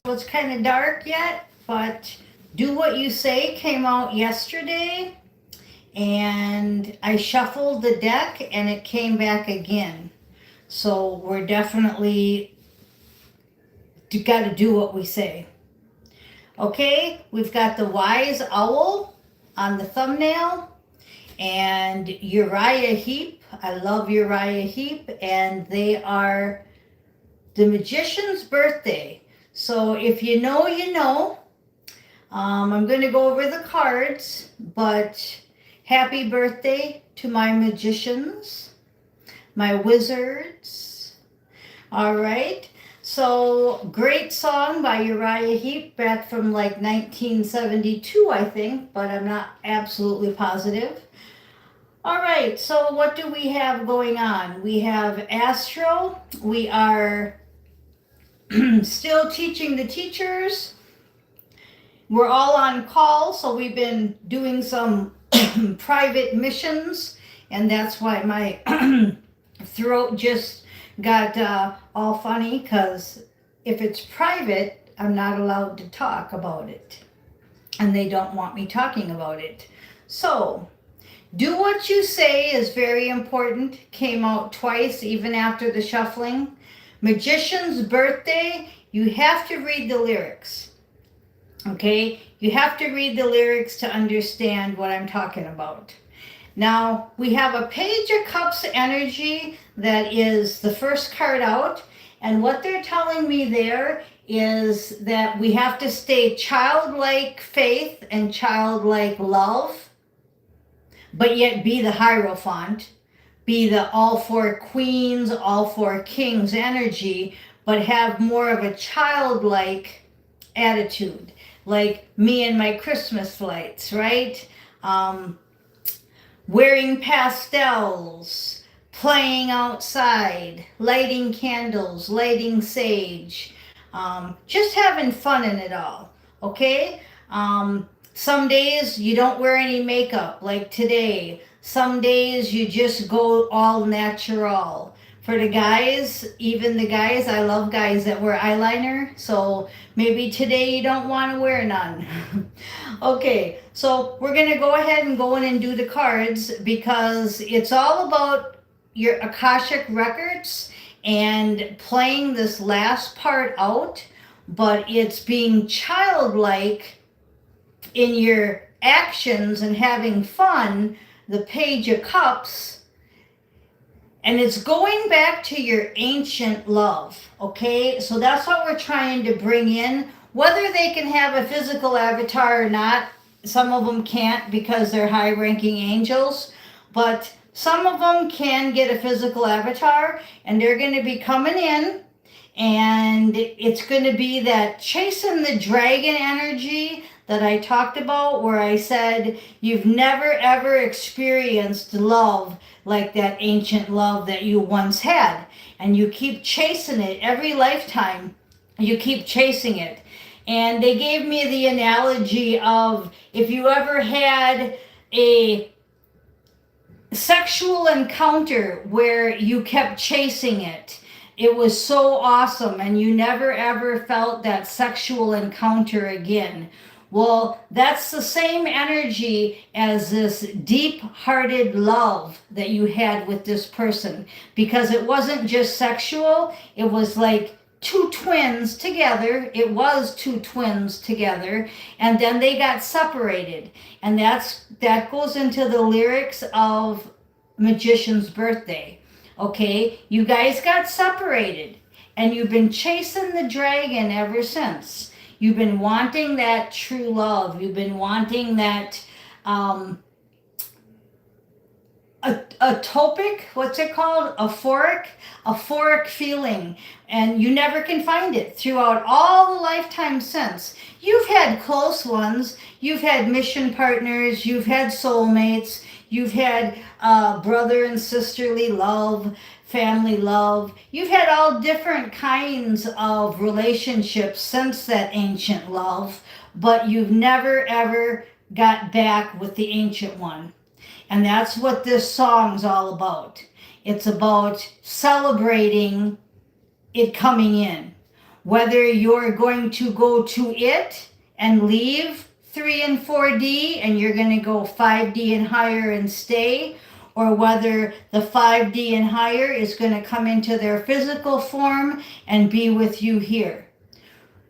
It's kind of dark yet, but Do What You Say came out yesterday, and I shuffled the deck and it came back again. So we're definitely got to do what we say. Okay, we've got the wise owl on the thumbnail and Uriah Heep. I love Uriah Heep, and they are the magician's birthday. So if you know, you know. I'm going to go over the cards, but happy birthday to my magicians, my wizards. All right. So, great song by Uriah Heep back from like 1972, I think, but I'm not absolutely positive. All right. So, what do we have going on? We have Astro. We are still teaching the teachers. We're all on call, so we've been doing some private missions, and that's why my throat just got all funny, because if it's private, I'm not allowed to talk about it, and they don't want me talking about it. So, Do What You Say is very important. Came out twice, even after the shuffling. Magician's Birthday, you have to read the lyrics. Okay, you have to read the lyrics to understand what I'm talking about. Now, we have a Page of Cups energy that is the first card out. And what they're telling me there is that we have to stay childlike faith and childlike love, but yet be the Hierophant, be the all four queens, all four kings energy, but have more of a childlike attitude. Like me and my Christmas lights, right? Wearing pastels, playing outside, lighting candles, lighting sage, just having fun in it all, okay? Some days you don't wear any makeup, like today. Some days you just go all natural. For the guys, even the guys, I love guys that wear eyeliner, so maybe today you don't want to wear none. Okay, so we're going to go ahead and go in and do the cards, because it's all about your Akashic records and playing this last part out, but it's being childlike in your actions and having fun, the Page of Cups. And it's going back to your ancient love, okay? So that's what we're trying to bring in. Whether they can have a physical avatar or not, some of them can't because they're high-ranking angels, but some of them can get a physical avatar, and they're going to be coming in, and it's going to be that chasing the dragon energy that I talked about, where I said you've never ever experienced love like that ancient love that you once had, and you keep chasing it every lifetime. You keep chasing it. And they gave me the analogy of if you ever had a sexual encounter where you kept chasing it. It was so awesome, and you never ever felt that sexual encounter again. Well, that's the same energy as this deep-hearted love that you had with this person, because it wasn't just sexual, it was like two twins together. It was two twins together, and then they got separated. And that goes into the lyrics of Magician's Birthday. Okay, you guys got separated, and you've been chasing the dragon ever since. You've been wanting that true love. You've been wanting that atopic, what's it called? Euphoric feeling. And you never can find it throughout all the lifetime since. You've had close ones. You've had mission partners. You've had soulmates. You've had brother and sisterly love, family love. You've had all different kinds of relationships since that ancient love, but you've never ever got back with the ancient one. And that's what this song's all about. It's about celebrating it coming in. whether you're going to go to it and leave 3 and 4D and you're going to go 5D and higher and stay, or whether the 5D and higher is going to come into their physical form and be with you here.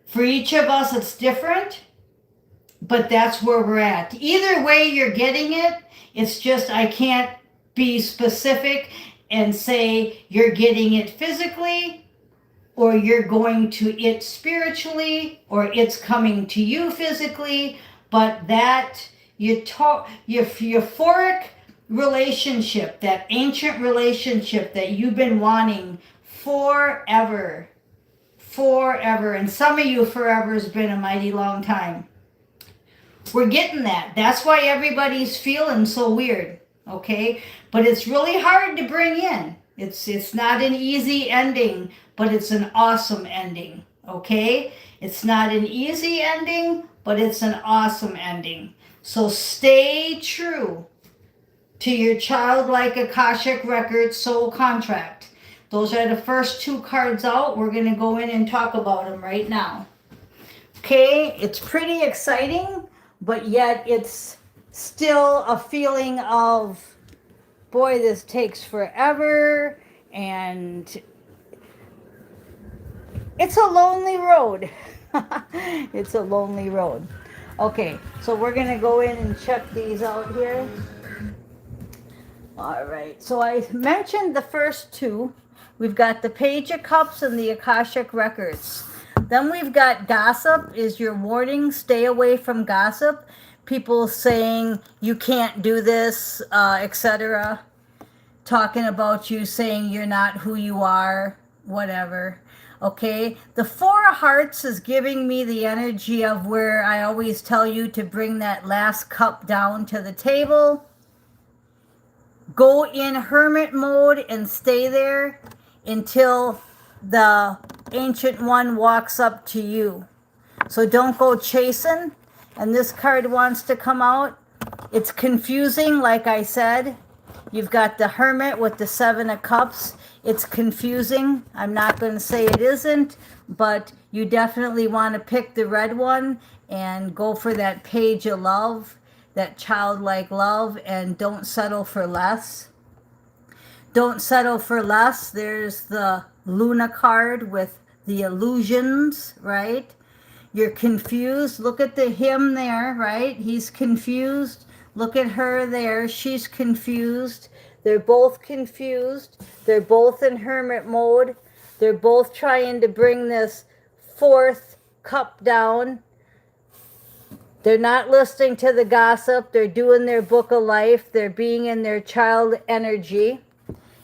For each of us, it's different, but that's where we're at. Either way you're getting it, it's just I can't be specific and say you're getting it physically, or you're going to it spiritually, or it's coming to you physically, but that your euphoric relationship, that ancient relationship that you've been wanting forever, and some of you forever has been a mighty long time. We're getting that. That's why everybody's feeling so weird, okay? But it's really hard to bring in. It's not an easy ending, but it's an awesome ending, okay? It's not an easy ending, but it's an awesome ending. So stay true to your childlike Akashic Record soul contract. Those are the first 2 cards out. We're going to go in and talk about them right now. Okay, it's pretty exciting, but yet it's still a feeling of, boy, this takes forever, and it's a lonely road. It's a lonely road. Okay, so we're going to go in and check these out here. All right, so I mentioned the first 2. We've got the Page of Cups and the Akashic Records. Then we've got gossip is your warning. Stay away from gossip. People saying you can't do this, etc. Talking about you, saying you're not who you are, whatever. Okay, the 4 of Hearts is giving me the energy of where I always tell you to bring that last cup down to the table. Go in hermit mode and stay there until the Ancient One walks up to you. So don't go chasing. And this card wants to come out. It's confusing, like I said. You've got the Hermit with the 7 of Cups. It's confusing. I'm not going to say it isn't, but you definitely want to pick the red one and go for that Page of Love, that childlike love, and don't settle for less. Don't settle for less. There's the Luna card with the illusions, right? You're confused. Look at the him there, right? He's confused. Look at her there. She's confused. They're both confused. They're both in hermit mode. They're both trying to bring this 4th cup down. They're not listening to the gossip. They're doing their book of life. They're being in their child energy.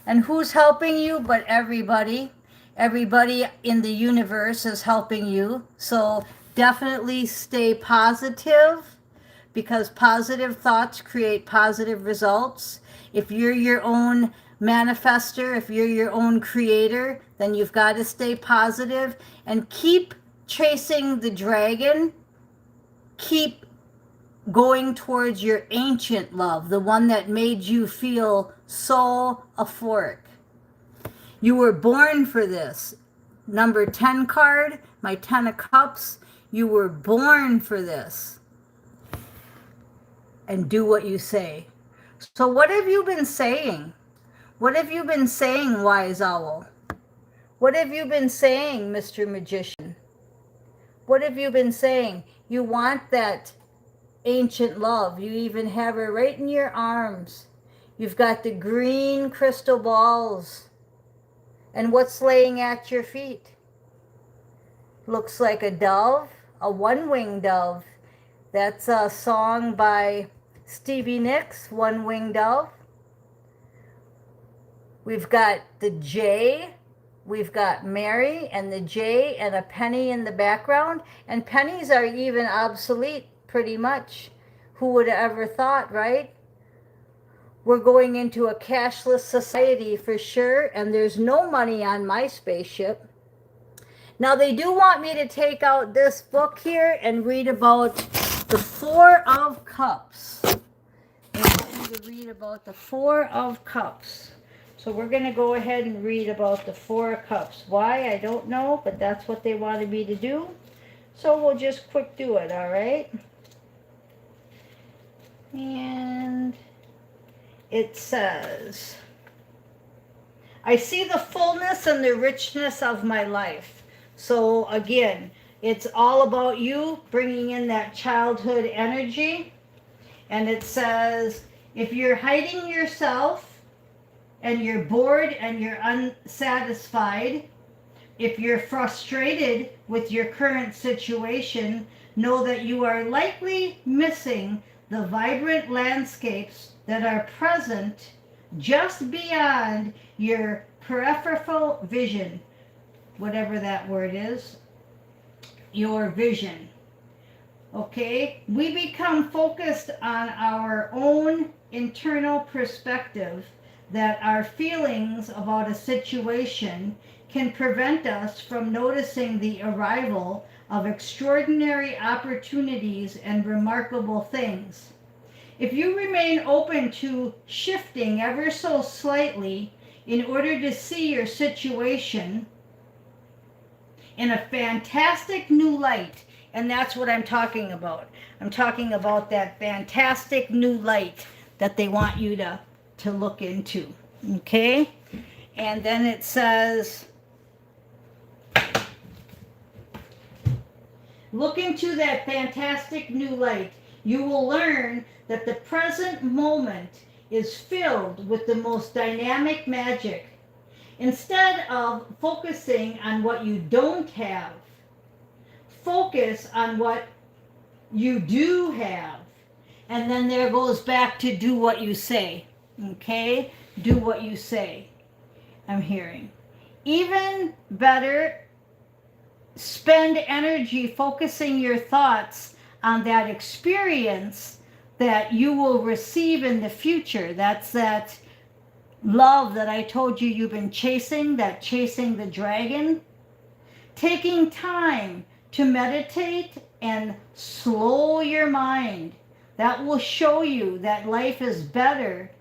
And who's helping you but everybody? Everybody in the universe is helping you. So definitely stay positive, because positive thoughts create positive results. If you're your own manifester, if you're your own creator, then you've got to stay positive and keep chasing the dragon. Keep going towards your ancient love, the one that made you feel so euphoric. You were born for this. Number 10 card, my 10 of Cups, you were born for this. And do what you say. So what have you been saying? What have you been saying, Wise Owl? What have you been saying, Mr. Magician? What have you been saying? You want that ancient love. You even have her right in your arms. You've got the green crystal balls. And what's laying at your feet? Looks like a dove, a one-winged dove. That's a song by Stevie Nicks, One-Winged Dove. We've got the J. We've got Mary and the J and a penny in the background. And pennies are even obsolete, pretty much. Who would have ever thought, right? We're going into a cashless society for sure, and there's no money on my spaceship. Now, they do want me to take out this book here and read about the 4 of Cups. They want me to read about the 4 of Cups. So we're going to go ahead and read about the Four of Cups. Why? I don't know, but that's what they wanted me to do. So we'll just quick do it, all right? And it says, I see the fullness and the richness of my life. So again, it's all about you bringing in that childhood energy. And it says, if you're hiding yourself and you're bored and you're unsatisfied, if you're frustrated with your current situation, know that you are likely missing the vibrant landscapes that are present just beyond your peripheral vision, whatever that word is, your vision. Okay, we become focused on our own internal perspective that our feelings about a situation can prevent us from noticing the arrival of extraordinary opportunities and remarkable things. If you remain open to shifting ever so slightly in order to see your situation in a fantastic new light, and that's what I'm talking about. I'm talking about that fantastic new light that they want you to look into. Okay? And then it says, look into that fantastic new light. You will learn that the present moment is filled with the most dynamic magic. Instead of focusing on what you don't have, focus on what you do have. And then there goes back to do what you say. Okay? Do what you say. I'm hearing. Even better, spend energy focusing your thoughts on that experience that you will receive in the future. That's that love that I told you you've been chasing, that chasing the dragon. Taking time to meditate and slow your mind. That will show you that life is better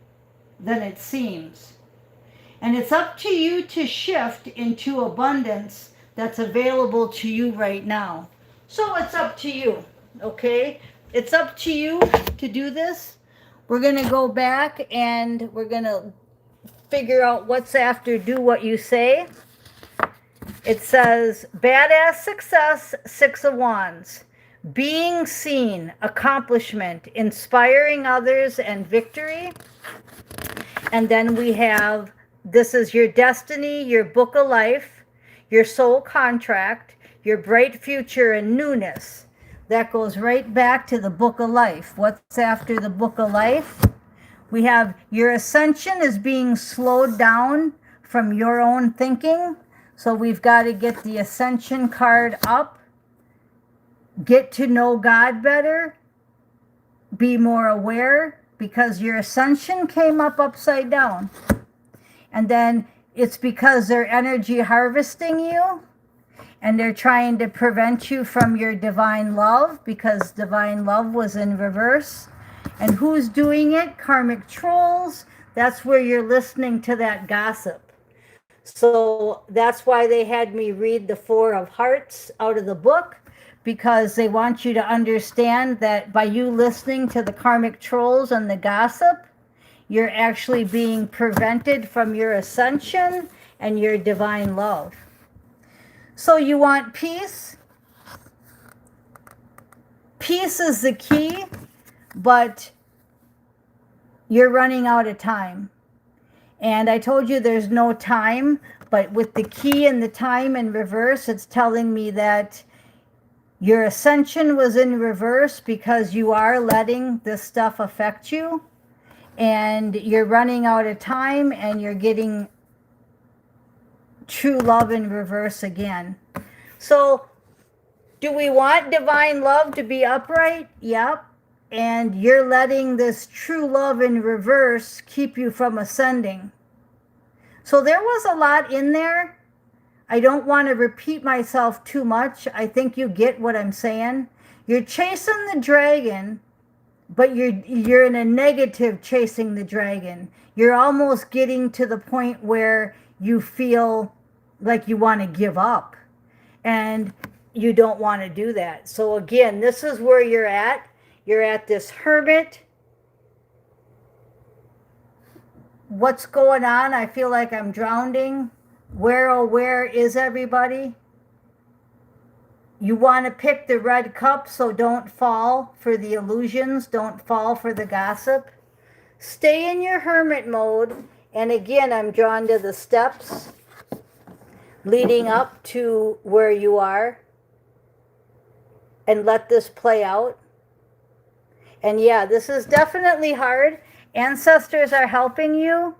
than it seems. And it's up to you to shift into abundance that's available to you right now. So it's up to you, okay? It's up to you to do this. We're going to go back and we're going to figure out what's after do what you say. It says, badass success, Six of Wands. Being seen, accomplishment, inspiring others, and victory. And then we have, this is your destiny, your book of life, your soul contract, your bright future, and newness. That goes right back to the book of life. What's after the book of life? We have your ascension is being slowed down from your own thinking. So we've got to get the ascension card up. Get to know God better. Be more aware, because your ascension came up upside down. And then it's because they're energy harvesting you. And they're trying to prevent you from your divine love, because divine love was in reverse. And who's doing it? Karmic trolls. That's where you're listening to that gossip. So that's why they had me read the Four of Hearts out of the book, because they want you to understand that by you listening to the karmic trolls and the gossip, you're actually being prevented from your ascension and your divine love. So you want peace? Peace is the key, but you're running out of time. And I told you there's no time, but with the key and the time in reverse, it's telling me that your ascension was in reverse because you are letting this stuff affect you. And you're running out of time and you're getting true love in reverse again. So do we want divine love to be upright? Yep. And you're letting this true love in reverse keep you from ascending. So there was a lot in there. I don't want to repeat myself too much. I think you get what I'm saying. You're chasing the dragon but you're in a negative chasing the dragon. You're almost getting to the point where you feel like you want to give up, and you don't want to do that. So again, this is where you're at. You're at this hermit. What's going on? I feel like I'm drowning. Where, oh, where is everybody? You want to pick the red cup, so don't fall for the illusions. Don't fall for the gossip. Stay in your hermit mode. And again, I'm drawn to the steps leading up to where you are. And let this play out. And yeah, this is definitely hard. Ancestors are helping you.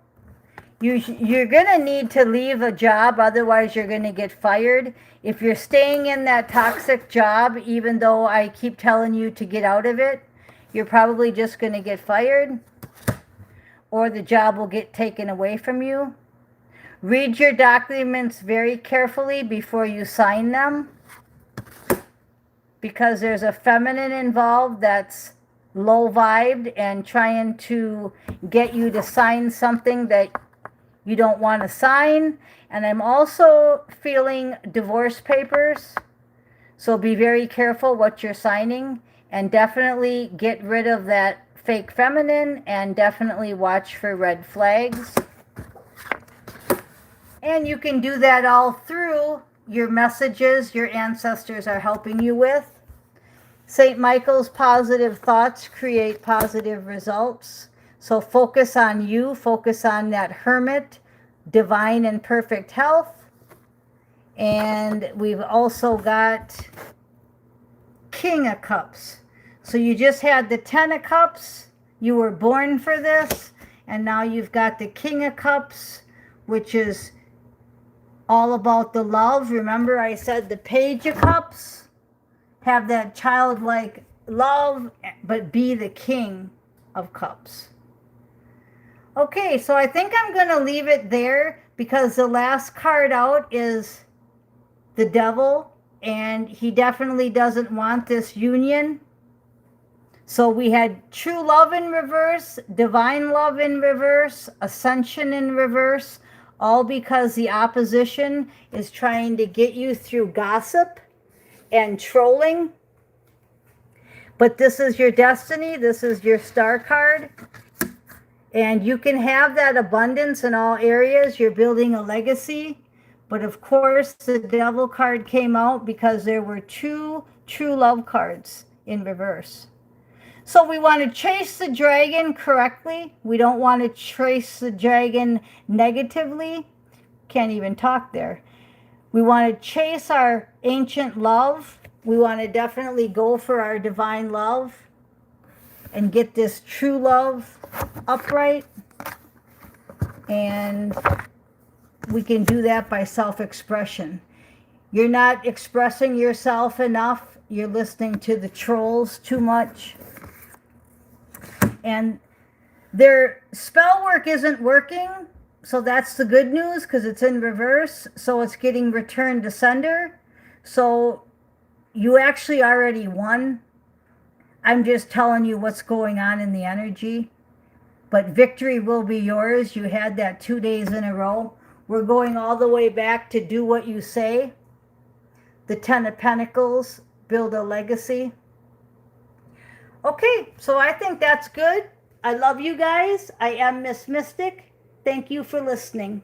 You're going to need to leave a job, otherwise you're going to get fired. If you're staying in that toxic job, even though I keep telling you to get out of it, you're probably just going to get fired, or the job will get taken away from you. Read your documents very carefully before you sign them, because there's a feminine involved that's low vibed and trying to get you to sign something that you don't want to sign. And I'm also feeling divorce papers. So be very careful what you're signing, and definitely get rid of that fake feminine, and definitely watch for red flags. And you can do that all through your messages your ancestors are helping you with. St. Michael's positive thoughts create positive results. So focus on you, focus on that hermit, divine and perfect health. And we've also got King of Cups. So you just had the 10 of Cups. You were born for this. And now you've got the King of Cups, which is all about the love. Remember I said the Page of Cups? Have that childlike love, but be the King of Cups. Okay, so I think I'm going to leave it there, because the last card out is the Devil, and he definitely doesn't want this union. So we had true love in reverse, divine love in reverse, ascension in reverse, all because the opposition is trying to get you through gossip and trolling. But this is your destiny. This is your star card. And you can have that abundance in all areas. You're building a legacy. But of course, the Devil card came out because there were two true love cards in reverse. So we want to chase the dragon correctly. We don't want to chase the dragon negatively. Can't even talk there. We want to chase our ancient love. We want to definitely go for our divine love and get this true love upright. And we can do that by self-expression. You're not expressing yourself enough. You're listening to the trolls too much. And their spell work isn't working. So that's the good news, because it's in reverse. So it's getting returned to sender. So you actually already won. I'm just telling you what's going on in the energy. But victory will be yours. You had that 2 days in a row. We're going all the way back to do what you say. The 10 of Pentacles, build a legacy. Okay, so I think that's good. I love you guys. I am Miss Mystic. Thank you for listening.